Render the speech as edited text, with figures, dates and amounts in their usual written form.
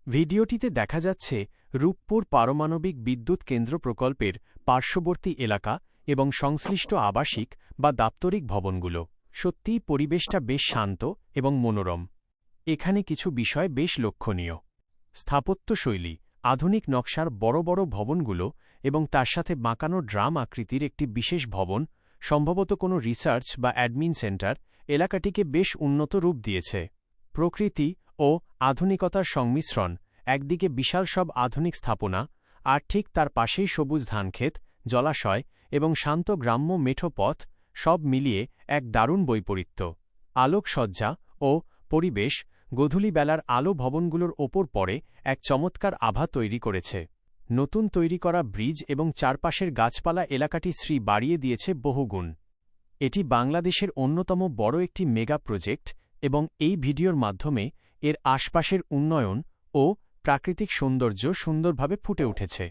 ভিডিওটিতে দেখা যাচ্ছে রূপপুর পারমাণবিক বিদ্যুৎ কেন্দ্র প্রকল্পের পার্শ্ববর্তী এলাকা এবং সংশ্লিষ্ট আবাসিক বা দাপ্তরিক ভবনগুলো। সত্যিই পরিবেশটা বেশ শান্ত এবং মনোরম। এখানে কিছু বিষয় বেশ লক্ষণীয়। স্থাপত্যশৈলী, আধুনিক নকশার বড় বড় ভবনগুলো এবং তার সাথে বাঁকানো ড্রাম আকৃতির একটি বিশেষ ভবন, সম্ভবত কোনো রিসার্চ বা অ্যাডমিন সেন্টার, এলাকাটিকে বেশ উন্নত রূপ দিয়েছে। প্রকৃতি ও আধুনিকতার সংমিশ্রণ, একদিকে বিশাল সব আধুনিক স্থাপনা, আর ঠিক তার পাশেই সবুজ ধানক্ষেত, জলাশয় এবং শান্ত গ্রাম্য মেঠো পথ, সব মিলিয়ে এক দারুণ বৈপরীত্য। আলোকসজ্জা ও পরিবেশ, গোধূলি বেলার আলো ভবনগুলোর ওপর পড়ে এক চমৎকার আভা তৈরি করেছে। নতুন তৈরি করা ব্রিজ এবং চারপাশের গাছপালা এলাকাটি শ্রী বাড়িয়ে দিয়েছে বহুগুণ। এটি বাংলাদেশের অন্যতম বড় একটি মেগা প্রজেক্ট এবং এই ভিডিওর মাধ্যমে এর আশপাশের উন্নয়ন ও প্রাকৃতিক সৌন্দর্য সুন্দরভাবে ফুটে উঠেছে।